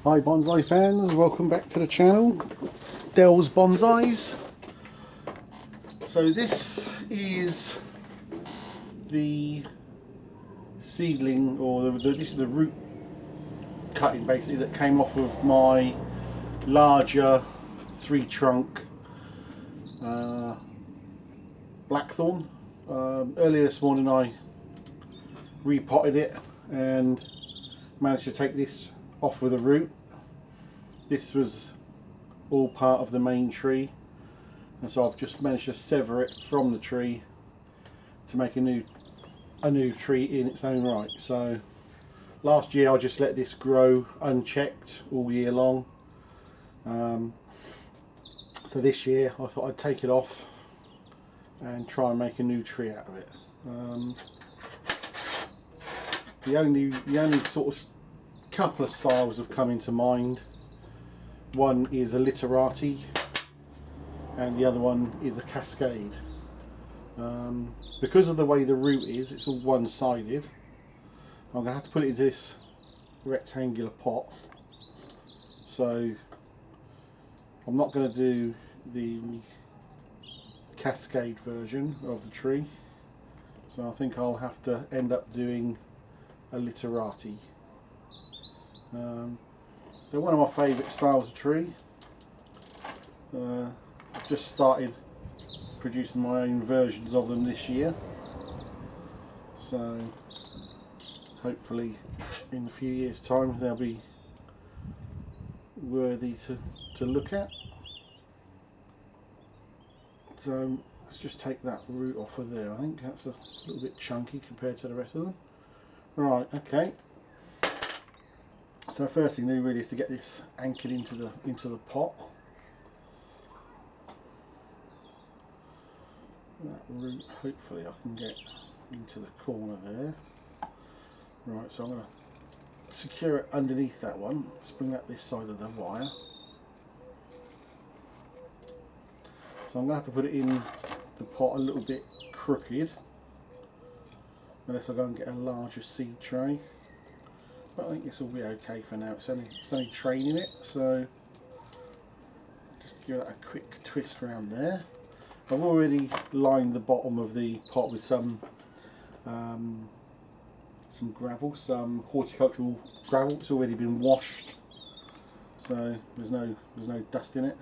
Hi bonsai fans, welcome back to the channel, Del's Bonsais. So this is the seedling, or this is the root cutting basically that came off of my larger 3-trunk Blackthorn. Earlier this morning I repotted it and managed to take this off with a root. This was all part of the main tree, and so I've just managed to sever it from the tree to make a new tree in its own right. So last year I just let this grow unchecked all year long. So this year I thought I'd take it off and try and make a new tree out of it. The only sort of couple of styles have come into mind. One is a literati and the other one is a cascade. Because of the way the root is, it's all one-sided. I'm going to have to put it into this rectangular pot, so I'm not going to do the cascade version of the tree, so I think I'll have to end up doing a literati. They're one of my favourite styles of tree. I've just started producing my own versions of them this year, so hopefully in a few years time they'll be worthy to look at. So let's just take that root off of there. I think that's a little bit chunky compared to the rest of them. Right, okay. So the first thing to do really is to get this anchored into the pot. That root, hopefully I can get into the corner there. Right, so I'm going to secure it underneath that one. Let's bring that this side of the wire. So I'm going to have to put it in the pot a little bit crooked, unless I go and get a larger seed tray. But I think this will be okay for now. It's only training it, so just give that a quick twist around there. I've already lined the bottom of the pot with some gravel, some horticultural gravel. It's already been washed, so there's no dust in it.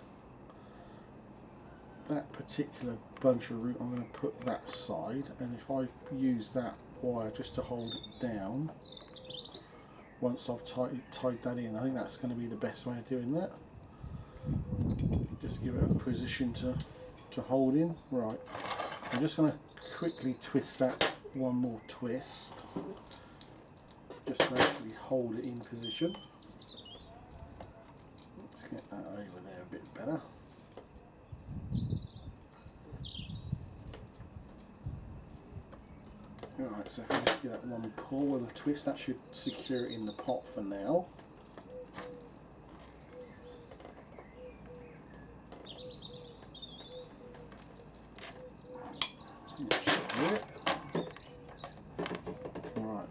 That particular bunch of root I'm going to put that side, and if I use that wire just to hold it down, once I've tied that in, I think that's going to be the best way of doing that. Just give it a position to hold in. Right, I'm just going to quickly twist that one more twist, just to actually hold it in position. Let's get that over there a bit better. Right, so if I just give that one pull and a twist, that should secure it in the pot for now. Right.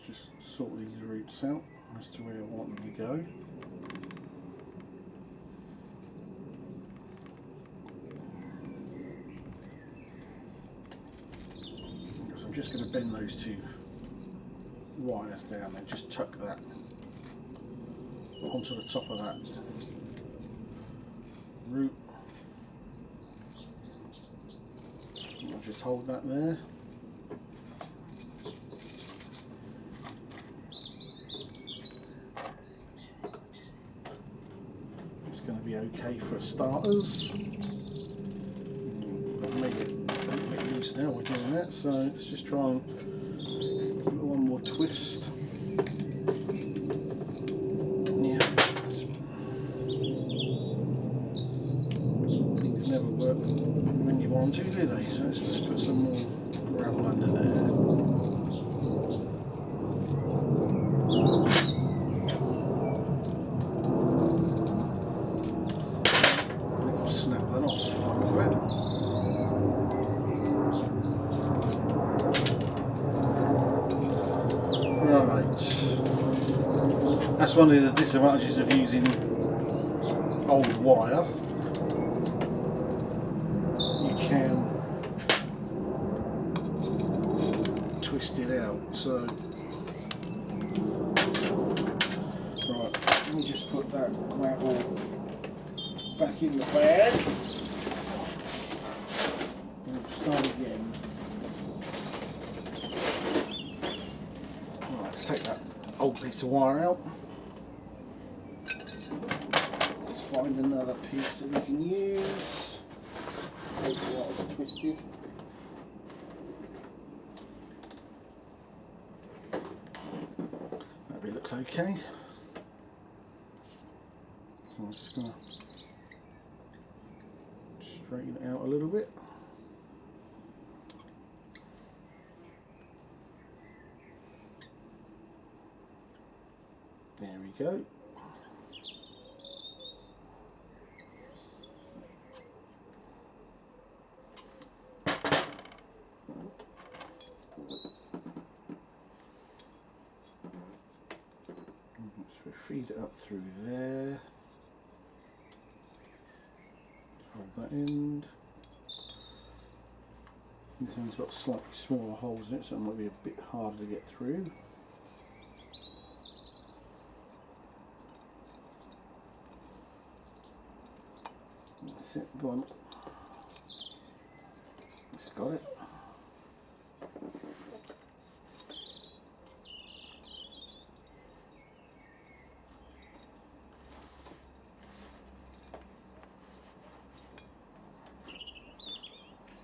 Just sort these roots out as to where I want them to go. So I'm just going to bend those two wires down and just tuck that onto the top of that root. I'll just hold that there. It's going to be okay for starters. I've made it a little bit loose now we're doing that, so let's just try and give it one more twist. Yeah. Things never work when you want to, do they? So let's just put some more gravel under there. Snap that off. that's one of the disadvantages of using old wire. You can twist it out. So, right, let me just put that gravel back in the bag and we'll start again. Right, let's take that old piece of wire out. Let's find another piece that we can use. Hopefully that was twisted. That bit looks okay. So I'm just going to straighten it out a little bit. There we go. So we feed it up through there. Hold that end. This one's got slightly smaller holes in it, so it might be a bit harder to get through. That's it, go on. It's got it.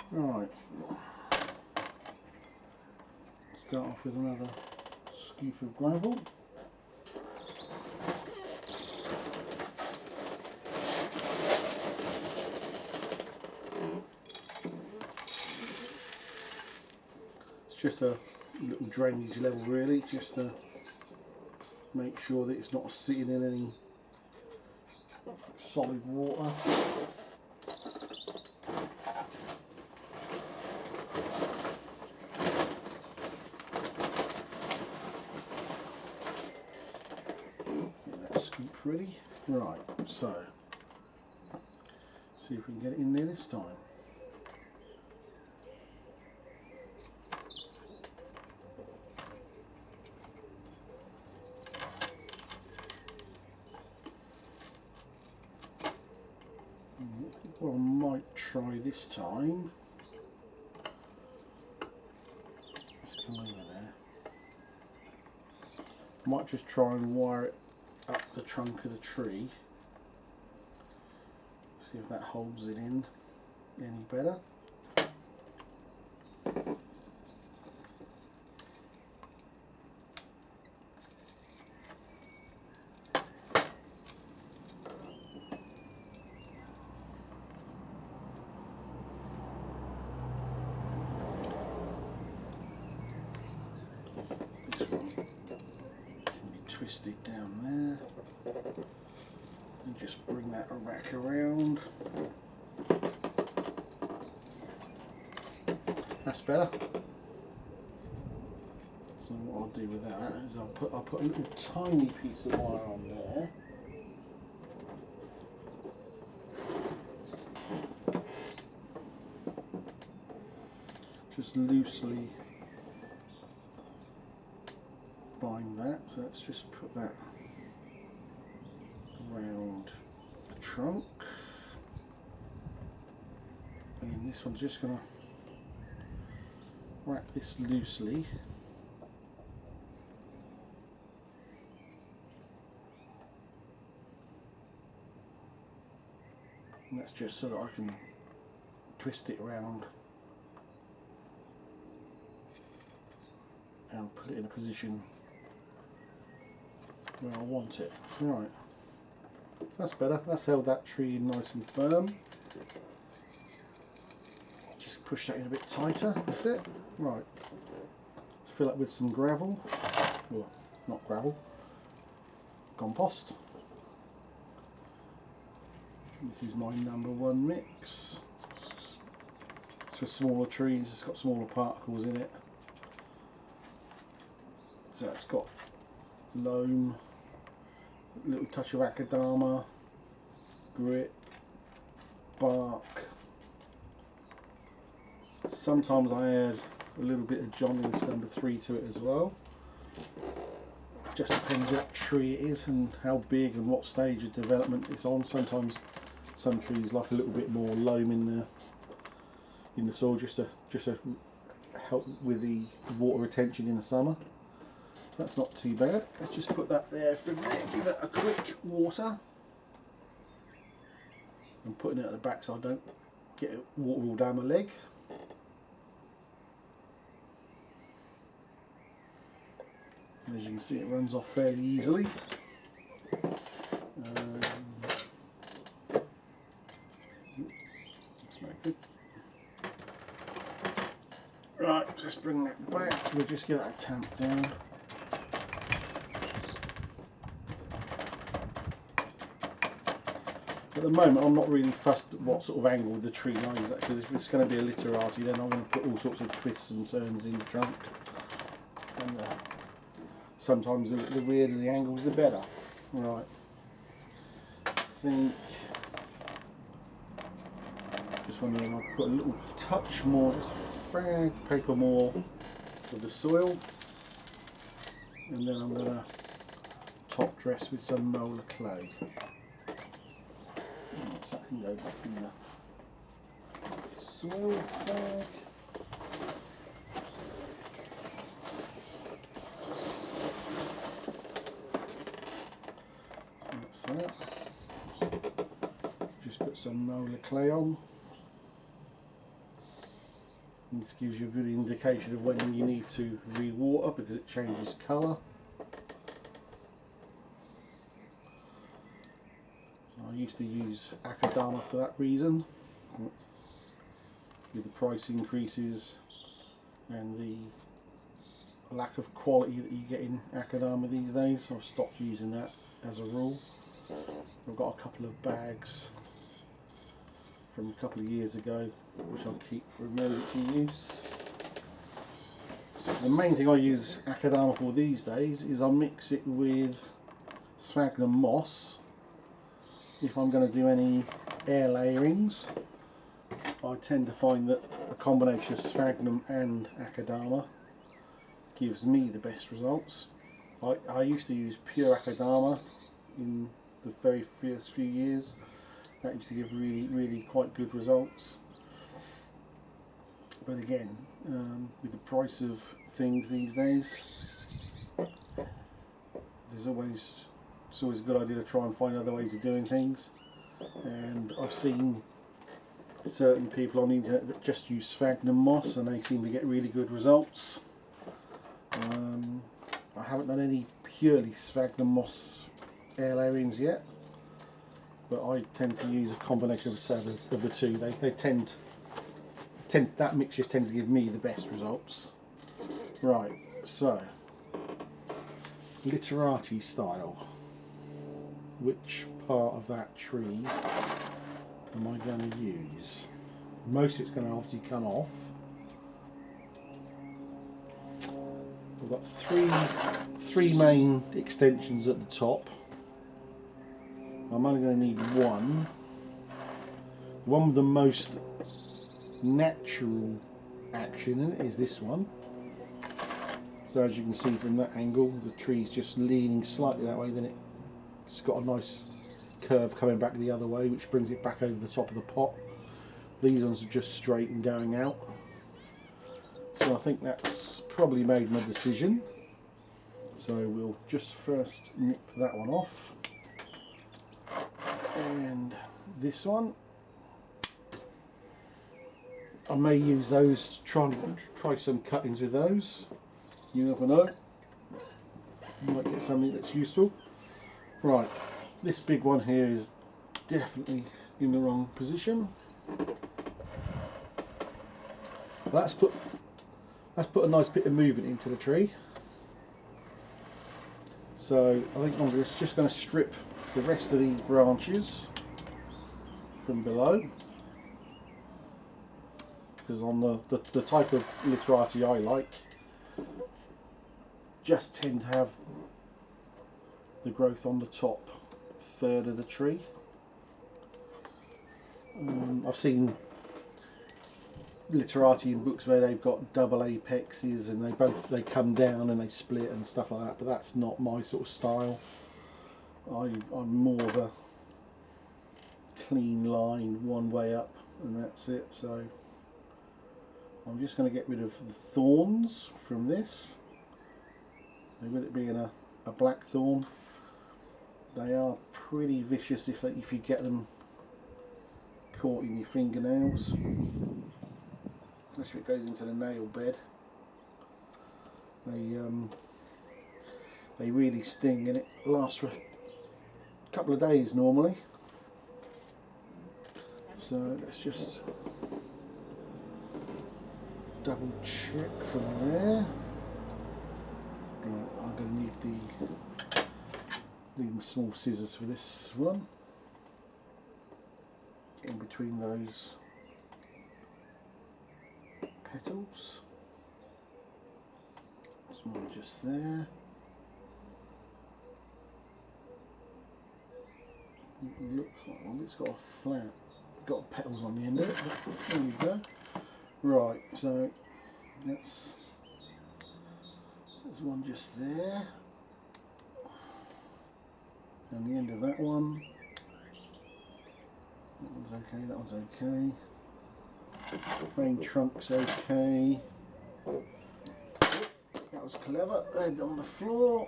Right. Start off with another scoop of gravel. Just a little drainage level really, just to make sure that it's not sitting in any solid water. Get that scoop ready. Right, so see if we can get it in there this time. What I might try this time, let's come over there, might just try and wire it up the trunk of the tree, see if that holds it in any better. This one can be twisted down there and just bring that rack around. That's better. So what I'll do with that is I'll put a little tiny piece of wire on there. Just loosely bind that. So let's just put that around the trunk. And this one's just going to wrap this loosely. And that's just so that I can twist it around and put it in a position where I want it. Right, that's better. That's held that tree in nice and firm. Just push that in a bit tighter. That's it. Right, let's fill it with some gravel. Well, not gravel, compost. This is my #1 mix. It's for smaller trees. It's got smaller particles in it. So it's got loam, a little touch of akadama, grit, bark. Sometimes I add a little bit of Johnny's number 3 to it as well. Just depends what tree it is and how big and what stage of development it's on. Sometimes some trees like a little bit more loam in the soil just to help with the water retention in the summer. So that's not too bad. Let's just put that there for a minute, give it a quick water. I'm putting it at the back so I don't get water all down my leg. As you can see, it runs off fairly easily. That's no good. Right, just bring that back. We'll just get that tamped down. At the moment, I'm not really fussed at what sort of angle the tree line is at, because if it's going to be a literati, then I'm going to put all sorts of twists and turns in the trunk. And, sometimes the weirder the angles, the better. Right. I think just wondering, I'll put a little touch more, just a frag paper more of the soil, and then I'm going to top dress with some molar clay. So that can go back in the soil bag. That. Just put some molar clay on, and this gives you a good indication of when you need to re-water because it changes colour. So I used to use akadama for that reason. With the price increases and the lack of quality that you get in akadama these days, I've stopped using that as a rule. I've got a couple of bags from a couple of years ago which I'll keep for emergency use. The main thing I use akadama for these days is I mix it with sphagnum moss. If I'm going to do any air layerings, I tend to find that a combination of sphagnum and akadama gives me the best results. I used to use pure akadama in the very first few years. That used to give really quite good results. But again, with the price of things these days, it's always a good idea to try and find other ways of doing things. And I've seen certain people on the internet that just use sphagnum moss and they seem to get really good results. I haven't done any purely sphagnum moss air layerings yet, but I tend to use a combination of the two. They tend that mixture tends to give me the best results. Right, so literati style. Which part of that tree am I going to use? Most of it's going to obviously come off. We've got three main extensions at the top. I'm only going to need one. The one with the most natural action in it is this one. So as you can see from that angle, the tree's just leaning slightly that way, then it's got a nice curve coming back the other way, which brings it back over the top of the pot. These ones are just straight and going out. So I think that's probably made my decision. So we'll just first nip that one off. And this one, I may use those, try some cuttings with those. You never know. You might get something that's useful. Right, this big one here is definitely in the wrong position. That's put a nice bit of movement into the tree. So I think I'm just going to strip the rest of these branches from below, because on the type of literati I like, just tend to have the growth on the top third of the tree. I've seen literati in books where they've got double apexes and they come down and they split and stuff like that, but that's not my sort of style. I'm more of a clean line one way up and that's it. So I'm just going to get rid of the thorns from this. And with it being a blackthorn, they are pretty vicious if you get them caught in your fingernails, especially if it goes into the nail bed. They really sting, and it lasts for a couple of days normally. So let's just double check from there. Right, I'm going to need my small scissors for this one. In between those petals. There's one just there. It looks like one, it's got a flat, got petals on the end of it. There we go. Right, so there's one just there. And the end of that one. That one's okay, that one's okay. Main trunk's okay. That was clever. They're on the floor.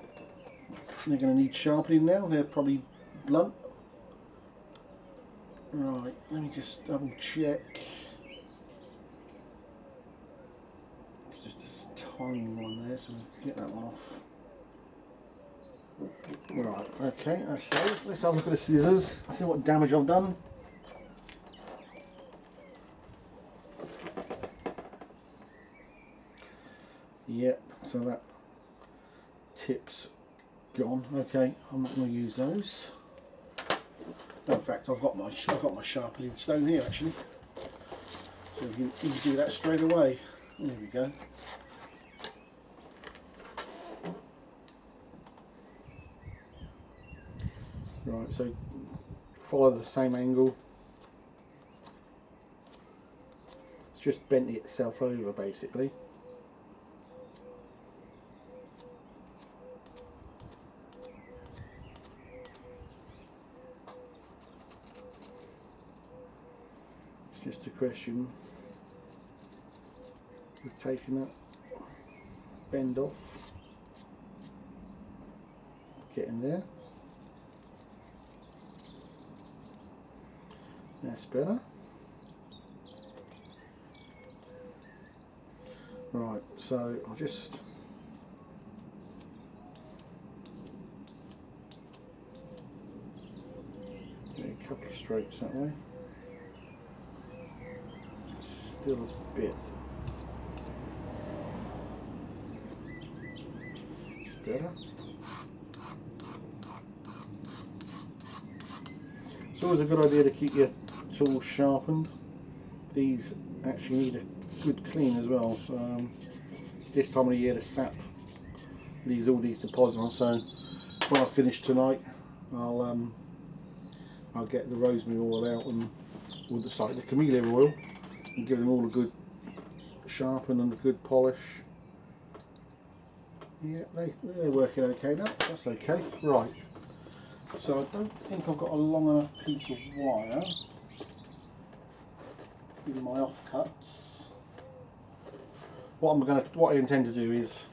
They're going to need sharpening now. They're probably blunt. Right, let me just double check. It's just a tiny one there, so we'll get that one off. Right, okay, that's those. Let's have a look at the scissors, see what damage I've done. Yep, so that tip's gone. Okay, I'm not going to use those. No, in fact, I've got my sharpening stone here actually, so we can do that straight away. There we go. Right, so follow the same angle. It's just bent itself over basically. It's just a question of taking that bend off, getting there. That's better. Right, so I'll just do a couple of strokes that way. Still a bit. It's better. It's always a good idea to keep your tools sharpened. These actually need a good clean as well. This time of the year the sap leaves all these deposits on, so when I finish tonight I'll get the rosemary oil out and the camellia oil and give them all a good sharpen and a good polish. Yeah, they're working okay now, that's okay. Right, so I don't think I've got a long enough piece of wire in my offcuts. What I intend to do is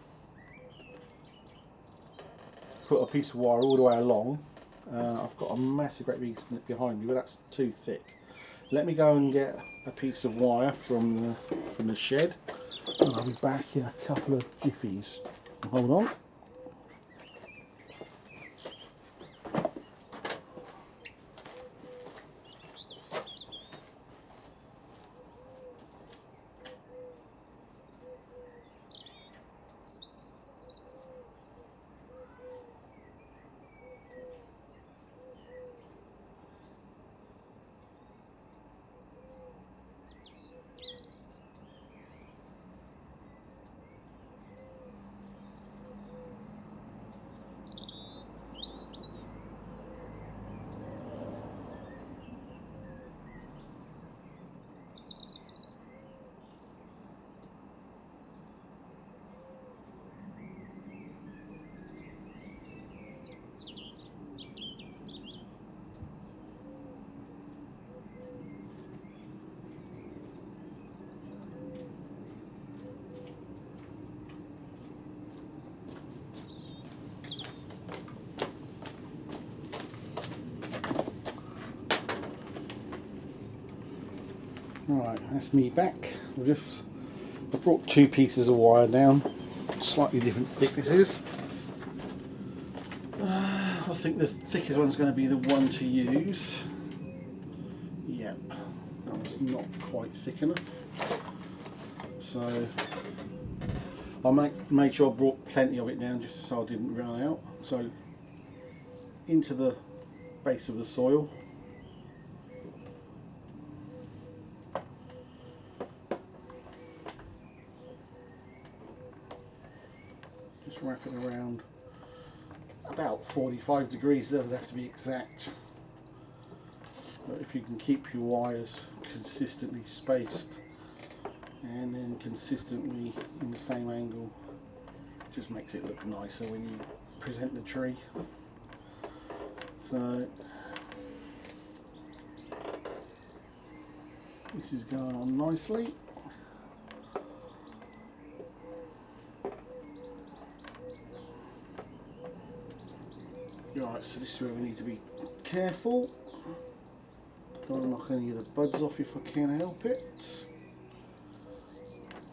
put a piece of wire all the way along. I've got a massive great big snip behind me, but that's too thick. Let me go and get a piece of wire from the shed, and I'll be back in a couple of jiffies. Hold on. Right, that's me back. I brought 2 pieces of wire down, slightly different thicknesses. I think the thickest one's going to be the one to use. Yep, that was not quite thick enough. So I made sure I brought plenty of it down just so I didn't run out. So into the base of the soil. Just wrap it around about 45 degrees, it doesn't have to be exact. But if you can keep your wires consistently spaced and then consistently in the same angle, it just makes it look nicer when you present the tree. So this is going on nicely. Right, so this is where we need to be careful. Don't knock any of the buds off if I can help it.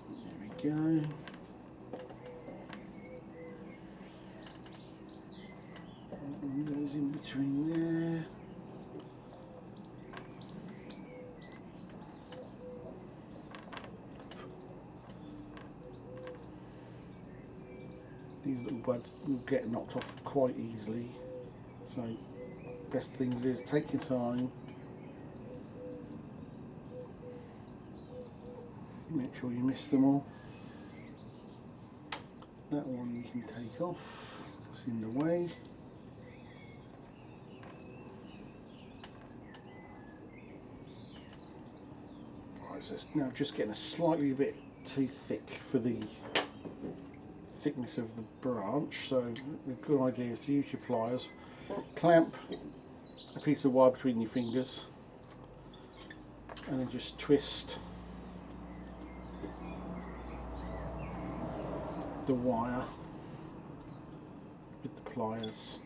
There we go. That one goes in between there. These little buds will get knocked off quite easily. So, best thing to do is take your time. Make sure you miss them all. That one you can take off, it's in the way. Right, so it's now just getting a slightly bit too thick for the thickness of the branch, so a good idea is to use your pliers, clamp a piece of wire between your fingers and then just twist the wire with the pliers.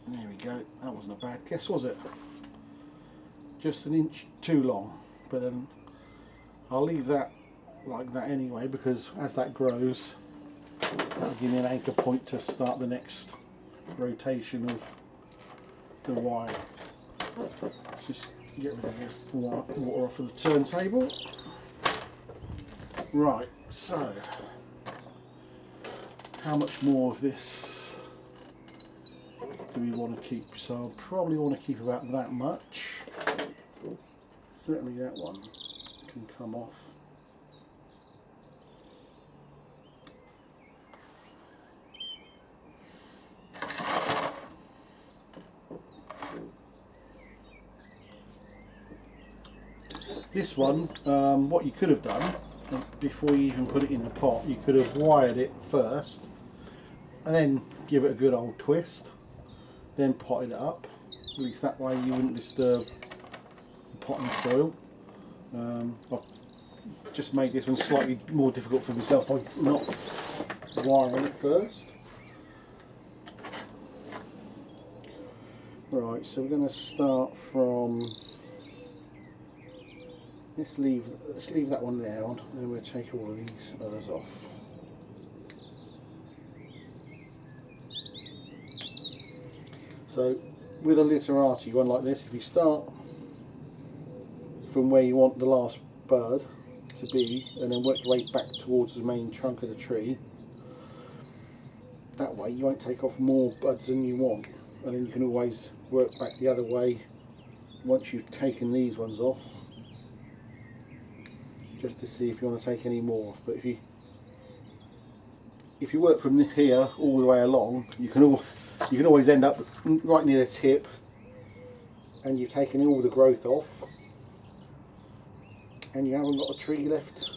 And there we go, that wasn't a bad guess, was it? Just an inch too long, but then I'll leave that like that anyway, because as that grows that'll give me an anchor point to start the next rotation of the wire. Let's just get rid of the water off of the turntable. Right, so how much more of this do we want to keep? So I'll probably want to keep about that much. Certainly that one can come off. This one, what you could have done before you even put it in the pot, you could have wired it first and then give it a good old twist, then potted it up. At least that way you wouldn't disturb the pot and soil. I've just made this one slightly more difficult for myself by not wiring it first. Right, so we're going to start from, let's leave that one there on, and then we'll take all of these others off. So with a literati one like this, if you start from where you want the last bird to be and then work your way back towards the main trunk of the tree, that way you won't take off more buds than you want, and then you can always work back the other way once you've taken these ones off, just to see if you want to take any more off. But if you work from here all the way along, you can always end up right near the tip and you've taken all the growth off and you haven't got a tree left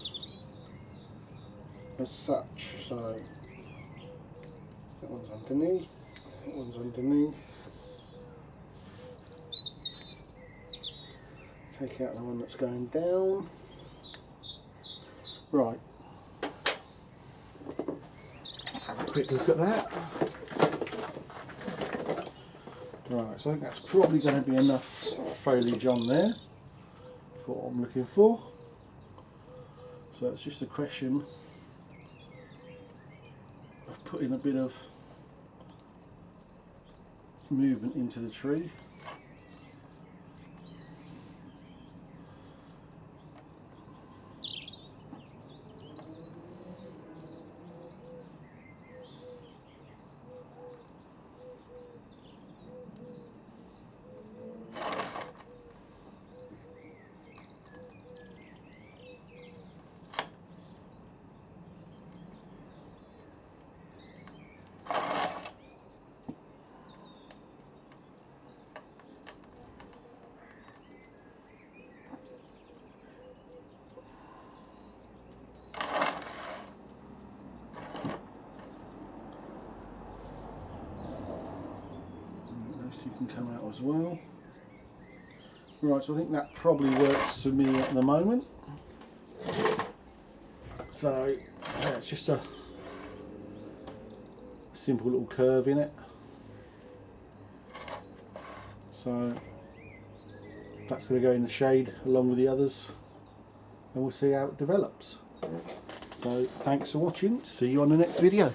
as such. So that one's underneath, that one's underneath. Take out the one that's going down. Right, let's have a quick look at that. Right, so I think that's probably going to be enough foliage on there what I'm looking for. So it's just a question of putting a bit of movement into the tree. You can come out as well. Right, so I think that probably works for me at the moment. So yeah, it's just a simple little curve in it. So that's going to go in the shade along with the others, and we'll see how it develops. So thanks for watching. See you on the next video.